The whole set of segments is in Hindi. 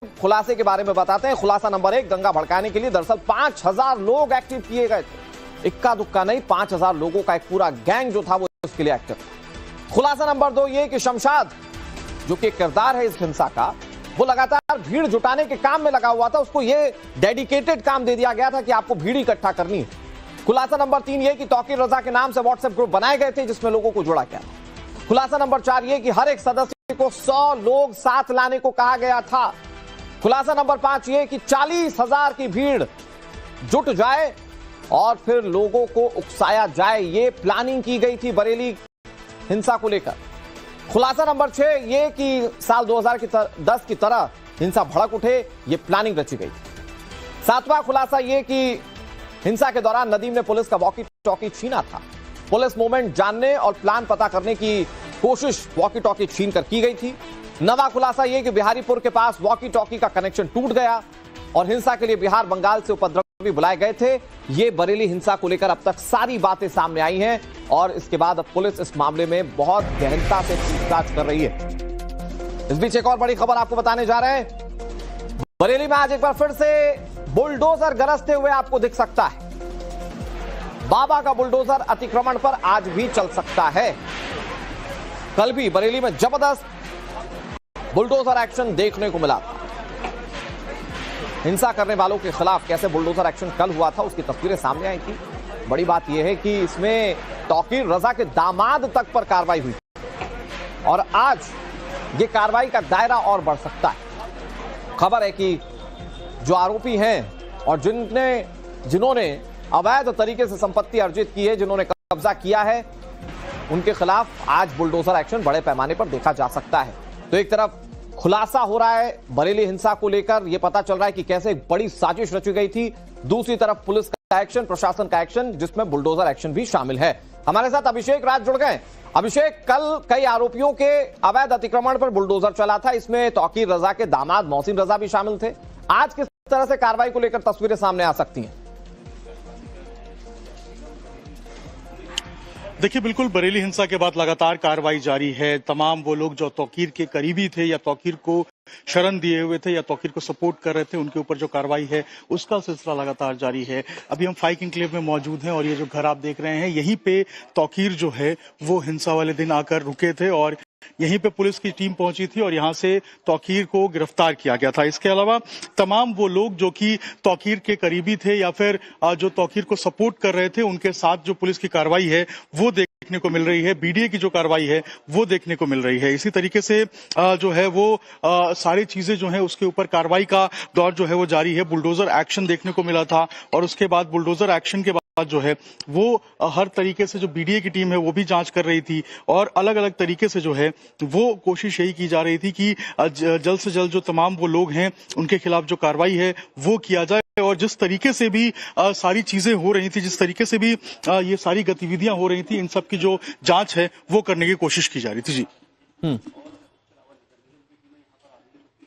खुलासे के बारे में बताते हैं। खुलासा नंबर 1, दंगा भड़काने के लिए दरअसल 5000 लोग एक्टिव किए गए थे। इक्का दुक्का नहीं, 5000 लोगों का एक पूरा गैंग जो था वो इसके लिए एक्टिव। खुलासा नंबर 2 ये कि शमशाद जो कि किरदार है इस हिंसा का, वो लगातार भीड़ जुटाने के काम में लगा हुआ था। उसको ये डेडिकेटेड काम दे दिया गया था कि आपको भीड़ इकट्ठा करनी है। खुलासा नंबर 3 ये कि तौकीर रजा के नाम से व्हाट्सएप ग्रुप बनाए गए थे जिसमें लोगों को जोड़ा गया। खुलासा नंबर 4 ये कि हर एक सदस्य को 100 लोग साथ लाने को कहा गया था। खुलासा नंबर 5 ये कि 40,000 की भीड़ जुट जाए और फिर लोगों को उकसाया जाए, ये प्लानिंग की गई थी बरेली हिंसा को लेकर। खुलासा नंबर 6 ये कि साल 2010 की तरह हिंसा भड़क उठे, ये प्लानिंग रची गई थी। 7वां खुलासा ये कि हिंसा के दौरान नदीम ने पुलिस का वॉकी टॉकी छीना था। पुलिस मूवमेंट जानने और प्लान पता करने की कोशिश वॉकी टॉकी छीन कर की गई थी। 9वां खुलासा यह कि बिहारीपुर के पास वॉकी टॉकी का कनेक्शन टूट गया और हिंसा के लिए बिहार बंगाल से उपद्रवी बुलाए गए थे। ये बरेली हिंसा को लेकर अब तक सारी बातें सामने आई हैं और इसके बाद अब पुलिस इस मामले में बहुत गहनता से पूछताछ कर रही है। इस बीच एक और बड़ी खबर आपको बताने जा रहे हैं। बरेली में आज एक बार फिर से बुलडोजर गरजते हुए आपको दिख सकता है। बाबा का बुलडोजर अतिक्रमण पर आज भी चल सकता है। कल भी बरेली में जबरदस्त बुलडोजर एक्शन देखने को मिला था। हिंसा करने वालों के खिलाफ कैसे बुलडोजर एक्शन कल हुआ था उसकी तस्वीरें सामने आई थी। बड़ी बात यह है कि इसमें तौकीर रजा के दामाद तक पर कार्रवाई हुई और आज ये कार्रवाई का दायरा और बढ़ सकता है। खबर है कि जो आरोपी हैं और जिन्होंने अवैध तरीके से संपत्ति अर्जित की है, जिन्होंने कब्जा किया है, उनके खिलाफ आज बुलडोजर एक्शन बड़े पैमाने पर देखा जा सकता है। तो एक तरफ खुलासा हो रहा है बरेली हिंसा को लेकर, यह पता चल रहा है कि कैसे एक बड़ी साजिश रची गई थी। दूसरी तरफ पुलिस का एक्शन, प्रशासन का एक्शन, जिसमें बुलडोजर एक्शन भी शामिल है। हमारे साथ अभिषेक राज जुड़ गए। अभिषेक, कल कई आरोपियों के अवैध अतिक्रमण पर बुलडोजर चला था, इसमें तौकीर रजा के दामाद मोहसिन रजा भी शामिल थे। आज किस तरह से कार्रवाई को लेकर तस्वीरें सामने आ सकती हैं? देखिए, बिल्कुल बरेली हिंसा के बाद लगातार कार्रवाई जारी है। तमाम वो लोग जो तौकीर के करीबी थे या तौकीर को शरण दिए हुए थे या तौकीर को सपोर्ट कर रहे थे, उनके ऊपर जो कार्रवाई है उसका सिलसिला लगातार जारी है। अभी हम फाइक एन्क्लेव में मौजूद हैं और ये जो घर आप देख रहे हैं, यहीं पे तौकीर जो है वो हिंसा वाले दिन आकर रुके थे और यहीं पे पुलिस की टीम पहुंची थी और यहां से तौकीर को गिरफ्तार किया गया था। इसके अलावा तमाम वो लोग जो कि तौकीर के करीबी थे या फिर जो तौकीर को सपोर्ट कर रहे थे, उनके साथ जो पुलिस की कार्रवाई है वो देखने को मिल रही है। बीडीए की जो कार्रवाई है वो देखने को मिल रही है। इसी तरीके से जो है वो सारी चीजें जो है उसके ऊपर कार्रवाई का दौर जो है वो जारी है। बुलडोजर एक्शन देखने को मिला था और उसके बाद बुलडोजर एक्शन के जो है वो हर तरीके से जो बीडीए की टीम है वो भी जांच कर रही थी और अलग अलग तरीके से जो है वो कोशिश यही की जा रही थी कि जल्द से जल्द जो तमाम वो लोग हैं उनके खिलाफ जो कार्रवाई है वो किया जाए। और जिस तरीके से भी सारी चीजें हो रही थी, जिस तरीके से भी ये सारी गतिविधियां हो रही थी, इन सब की जो जांच है वो करने की कोशिश की जा रही थी। जी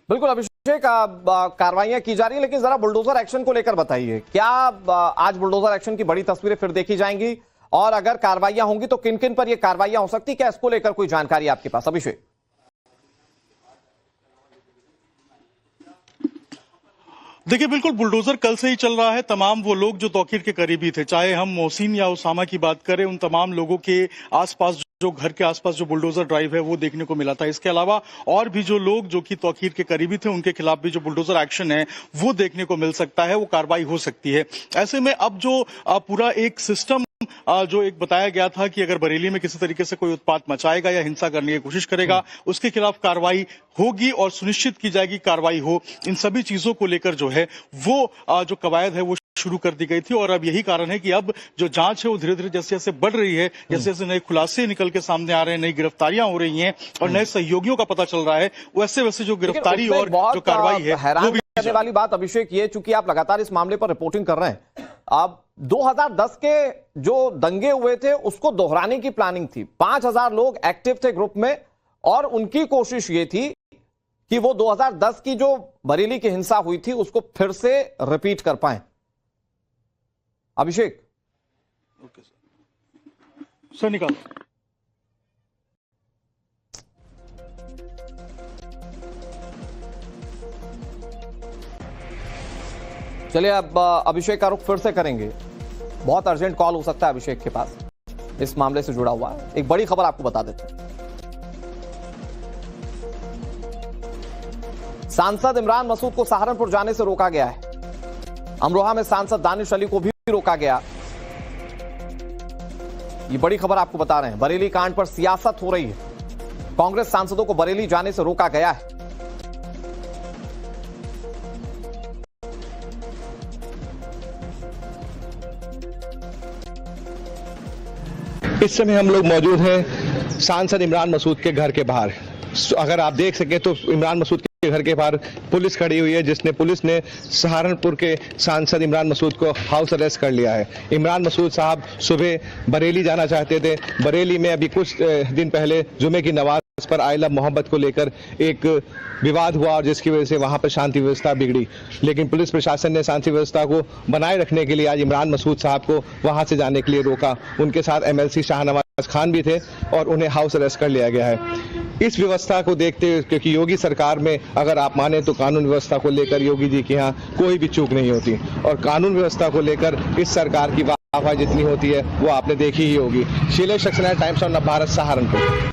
बिल्कुल अभिषेक, कार्रवाइयां की जा रही है, लेकिन जरा बुलडोजर एक्शन को लेकर बताइए, क्या आज बुलडोजर एक्शन की बड़ी तस्वीरें फिर देखी जाएंगी और अगर कार्रवाइयां होंगी तो किन किन पर ये कार्रवाइयां हो सकती, क्या इसको लेकर कोई जानकारी आपके पास? अभिषेक, देखिए, बिल्कुल बुलडोजर कल से ही चल रहा है। तमाम वो लोग जो तौकीर के करीबी थे, चाहे हम मोहसिन या उसामा की बात करें, उन तमाम लोगों के आसपास जो घर के आसपास जो बुलडोजर ड्राइव है वो देखने को मिला था। इसके अलावा और भी जो लोग जो कि तौकीर के करीबी थे, उनके खिलाफ भी जो बुलडोजर एक्शन है वो देखने को मिल सकता है, वो कार्रवाई हो सकती है। ऐसे में अब जो पूरा एक सिस्टम जो एक बताया गया था कि अगर बरेली में किसी तरीके से कोई उत्पात मचाएगा या हिंसा करने की कोशिश करेगा, उसके खिलाफ कार्रवाई होगी और सुनिश्चित की जाएगी कार्रवाई हो। इन सभी चीजों को लेकर जो है वो जो कवायद है वो शुरू कर दी गई थी और अब यही कारण है कि अब जो जांच है वो धीरे धीरे जैसे जैसे बढ़ रही है, जैसे जैसे नए खुलासे निकल के सामने आ रहे हैं, नई गिरफ्तारियां हो रही हैं और नए सहयोगियों का पता चल रहा है, वैसे वैसे जो गिरफ्तारी और जो कार्रवाई है वो भी करने वाली बात अभिषेक ये, चूंकि आप लगातार इस मामले पर रिपोर्टिंग कर रहे हैं, अब 2010 के जो दंगे हुए थे उसको दोहराने की प्लानिंग थी। 5000 लोग एक्टिव थे ग्रुप में और उनकी कोशिश ये थी कि वो 2010 की जो बरेली की हिंसा हुई थी उसको फिर से रिपीट कर पाए। अभिषेक, ओके सर निकाल। चलिए अब अभिषेक का रुख फिर से करेंगे। बहुत अर्जेंट कॉल हो सकता है अभिषेक के पास, इस मामले से जुड़ा हुआ है। एक बड़ी खबर आपको बता देते हैं। सांसद इमरान मसूद को सहारनपुर जाने से रोका गया है। अमरोहा में सांसद दानिश अली को भी रोका गया। ये बड़ी खबर आपको बता रहे हैं। बरेली कांड पर सियासत हो रही है। कांग्रेस सांसदों को बरेली जाने से रोका गया है। इस समय हम लोग मौजूद हैं सांसद इमरान मसूद के घर के बाहर। अगर आप देख सकें तो इमरान मसूद के घर के बाहर पुलिस खड़ी हुई है, पुलिस ने सहारनपुर के सांसद इमरान मसूद को हाउस अरेस्ट कर लिया है। इमरान मसूद साहब सुबह बरेली जाना चाहते थे। बरेली में अभी कुछ दिन पहले जुमे की नमाज पर आई लव मोहब्बत को लेकर एक विवाद हुआ और जिसकी वजह से वहां पर शांति व्यवस्था बिगड़ी, लेकिन पुलिस प्रशासन ने शांति व्यवस्था को बनाए रखने के लिए आज इमरान मसूद साहब को वहां से जाने के लिए रोका। उनके साथ MLC शाहनवाज खान भी थे और उन्हें हाउस अरेस्ट कर लिया गया है। इस व्यवस्था को देखते हुए, क्योंकि योगी सरकार में अगर आप माने तो कानून व्यवस्था को लेकर योगी जी के यहाँ कोई भी चूक नहीं होती और कानून व्यवस्था को लेकर इस सरकार की वाहवाही जितनी होती है वो आपने देखी ही होगी। Shailesh Saxena, times of Navbharat, Saharanpur.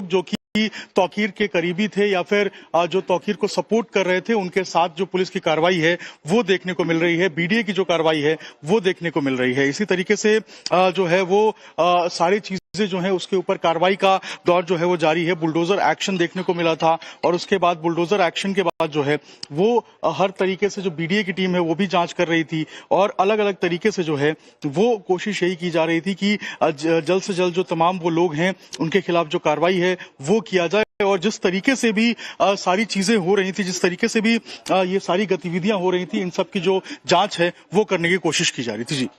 जो कि तौकीर के करीबी थे या फिर जो तौकीर को सपोर्ट कर रहे थे, उनके साथ जो पुलिस की कार्रवाई है वो देखने को मिल रही है। BDA की जो कार्रवाई है वो देखने को मिल रही है। इसी तरीके से जो है वो सारी चीजें जो है उसके ऊपर कार्रवाई का दौर जो है वो जारी है। बुलडोजर एक्शन देखने को मिला था और उसके बाद बुलडोजर एक्शन के बाद जो है वो हर तरीके से जो BDA की टीम है वो भी जांच कर रही थी और अलग अलग तरीके से जो है वो कोशिश यही की जा रही थी कि जल्द से जल्द जो तमाम वो लोग हैं उनके खिलाफ जो कार्रवाई है वो किया जाए। और जिस तरीके से भी सारी चीजें हो रही थी, जिस तरीके से भी ये सारी गतिविधियां हो रही थी, इन सब की जो जांच है वो करने की कोशिश की जा रही थी। जी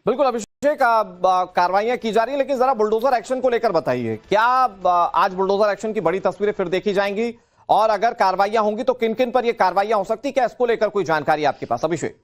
बिल्कुल अभिषेक, कार्रवाइयां की जा रही है, लेकिन जरा बुलडोजर एक्शन को लेकर बताइए। क्या आज बुलडोजर एक्शन की बड़ी तस्वीरें फिर देखी जाएंगी और अगर कार्रवाइयां होंगी तो किन किन पर ये कार्रवाइयां हो सकती, क्या इसको लेकर कोई जानकारी आपके पास अभिषेक?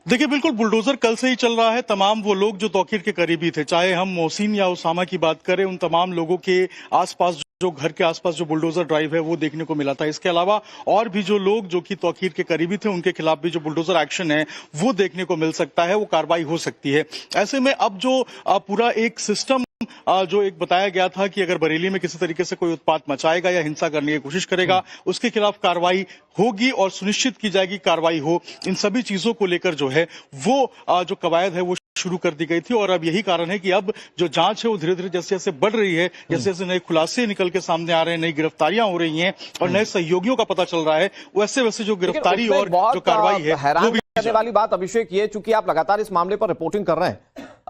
देखिए बिल्कुल बुलडोजर कल से ही चल रहा है। तमाम वो लोग जो तौकीर के करीबी थे, चाहे हम मोहसिन या उसामा की बात करें, उन तमाम लोगों के आसपास जो घर के आसपास जो बुलडोजर ड्राइव है वो देखने को मिला था। इसके अलावा और भी जो लोग जो कि तौकीर के करीबी थे उनके खिलाफ भी जो बुलडोजर एक्शन है वो देखने को मिल सकता है, वो कार्रवाई हो सकती है। ऐसे में अब जो पूरा एक सिस्टम जो एक बताया गया था कि अगर बरेली में किसी तरीके से कोई उत्पात मचाएगा या हिंसा करने की कोशिश करेगा उसके खिलाफ कार्रवाई होगी और सुनिश्चित की जाएगी कार्रवाई हो। इन सभी चीजों को लेकर जो है वो जो कवायद है वो शुरू कर दी गई थी और अब यही कारण है कि अब जो जांच है वो धीरे धीरे जैसे जैसे बढ़ रही है, जैसे जैसे नए खुलासे निकल के सामने आ रहे हैं, नई गिरफ्तारियां हो रही हैं और नए सहयोगियों का पता चल रहा है, वैसे वैसे जो गिरफ्तारी और जो कार्रवाई है वो भी करने वाली बात अभिषेक ये, चूंकि आप लगातार इस मामले पर रिपोर्टिंग कर रहे हैं,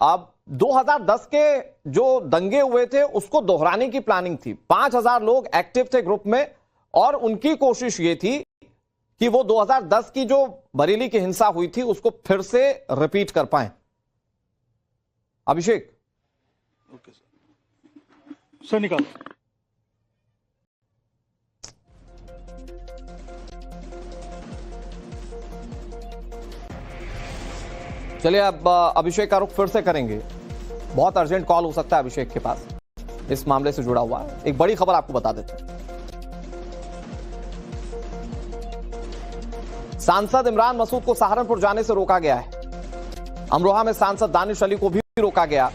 अब 2010 के जो दंगे हुए थे उसको दोहराने की प्लानिंग थी। 5000 लोग एक्टिव थे ग्रुप में और उनकी कोशिश ये थी कि वो 2010 की जो बरेली की हिंसा हुई थी उसको फिर से रिपीट कर पाए। अभिषेक ओके सर निकाल। चलिए अब अभिषेक का रुख फिर से करेंगे। बहुत अर्जेंट कॉल हो सकता है अभिषेक के पास, इस मामले से जुड़ा हुआ है। एक बड़ी खबर आपको बता देते हैं। सांसद इमरान मसूद को सहारनपुर जाने से रोका गया है। अमरोहा में सांसद दानिश अली को भी रोका गया।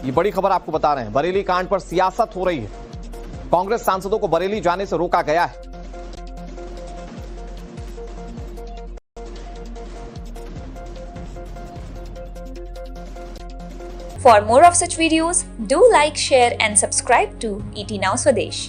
ये बड़ी खबर आपको बता रहे हैं। बरेली कांड पर सियासत हो रही है। कांग्रेस सांसदों को बरेली जाने से रोका गया है। For more of such videos, do like, share and subscribe to ET Now Swadesh.